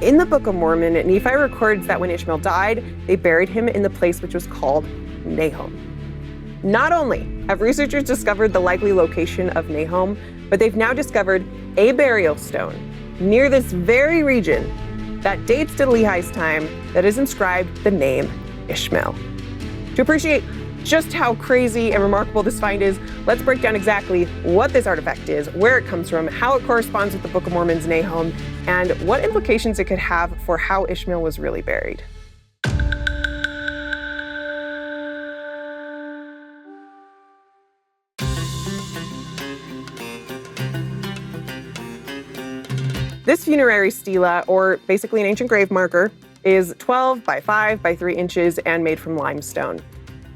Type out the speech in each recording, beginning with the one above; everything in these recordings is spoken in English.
In the Book of Mormon, Nephi records that when Ishmael died, they buried him in the place which was called Nahom. Not only have researchers discovered the likely location of Nahom, but they've now discovered a burial stone near this very region that dates to Lehi's time that is inscribed the name Ishmael. To appreciate just how crazy and remarkable this find is, let's break down exactly what this artifact is, where it comes from, how it corresponds with the Book of Mormon's Nahom, and what implications it could have for how Ishmael was really buried. This funerary stela, or basically an ancient grave marker, is 12 by 5 by 3 inches and made from limestone.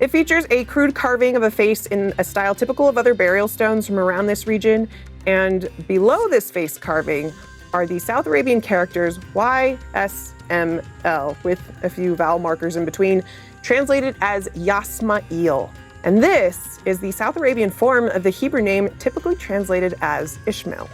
It features a crude carving of a face in a style typical of other burial stones from around this region, and below this face carving are the South Arabian characters YSML with a few vowel markers in between, translated as Yasma'il. And this is the South Arabian form of the Hebrew name typically translated as Ishmael.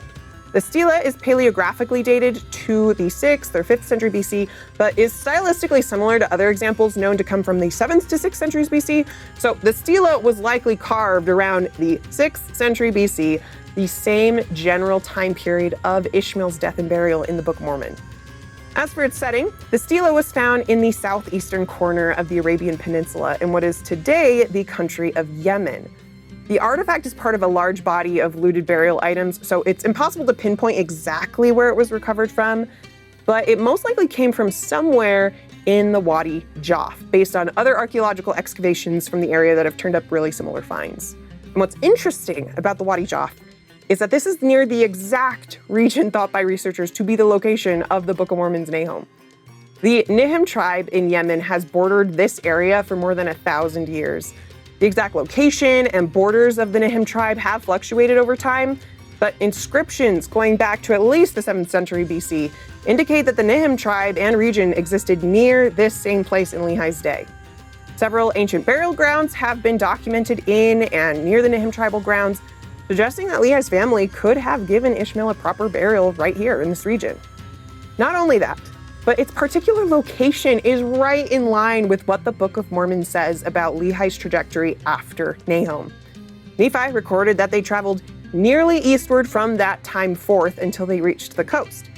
The stela is paleographically dated to the 6th or 5th century BC, but is stylistically similar to other examples known to come from the 7th to 6th centuries BC. So the stela was likely carved around the 6th century BC, the same general time period of Ishmael's death and burial in the Book of Mormon. As for its setting, the stela was found in the southeastern corner of the Arabian Peninsula in what is today the country of Yemen. The artifact is part of a large body of looted burial items, so it's impossible to pinpoint exactly where it was recovered from, but it most likely came from somewhere in the Wadi Jaf, based on other archaeological excavations from the area that have turned up really similar finds. And what's interesting about the Wadi Jaf is that this is near the exact region thought by researchers to be the location of the Book of Mormon's Nahom. The Nihm tribe in Yemen has bordered this area for more than 1,000 years. The exact location and borders of the Nihm tribe have fluctuated over time, but inscriptions going back to at least the 7th century BC indicate that the Nihm tribe and region existed near this same place in Lehi's day. Several ancient burial grounds have been documented in and near the Nihm tribal grounds, suggesting that Lehi's family could have given Ishmael a proper burial right here in this region. Not only that, but its particular location is right in line with what the Book of Mormon says about Lehi's trajectory after Nahom. Nephi recorded that they traveled nearly eastward from that time forth until they reached the coast.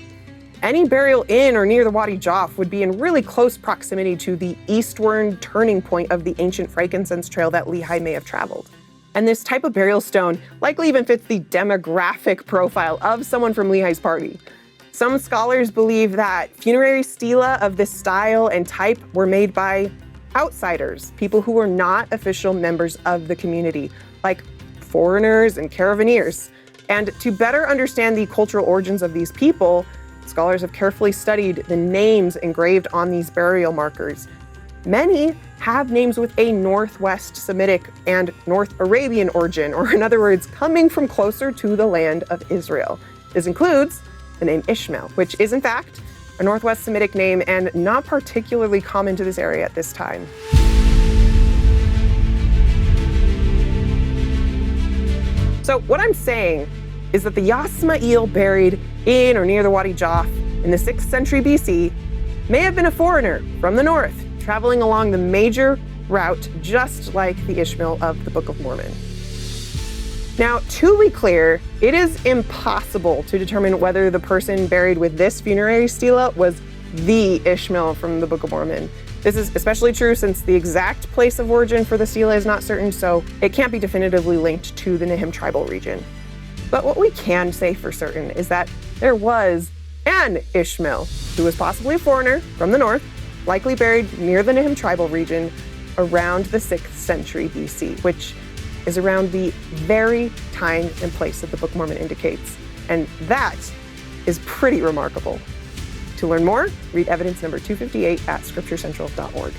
Any burial in or near the Wadi Jaf would be in really close proximity to the eastward turning point of the ancient frankincense trail that Lehi may have traveled. And this type of burial stone likely even fits the demographic profile of someone from Lehi's party. Some scholars believe that funerary stela of this style and type were made by outsiders, people who were not official members of the community, like foreigners and caravaneers. And to better understand the cultural origins of these people, scholars have carefully studied the names engraved on these burial markers. Many have names with a Northwest Semitic and North Arabian origin, or in other words, coming from closer to the land of Israel. This includes the name Ishmael, which is in fact a Northwest Semitic name and not particularly common to this area at this time. So what I'm saying is that the Yasma'il buried in or near the Wadi Jaf in the 6th century BC may have been a foreigner from the north, traveling along the major route just like the Ishmael of the Book of Mormon. Now, to be clear, it is impossible to determine whether the person buried with this funerary stela was the Ishmael from the Book of Mormon. This is especially true since the exact place of origin for the stela is not certain, so it can't be definitively linked to the Nihm tribal region. But what we can say for certain is that there was an Ishmael who was possibly a foreigner from the north, likely buried near the Nihm tribal region around the 6th century BC, which is around the very time and place that the Book of Mormon indicates. And that is pretty remarkable. To learn more, read evidence number 258 at scripturecentral.org.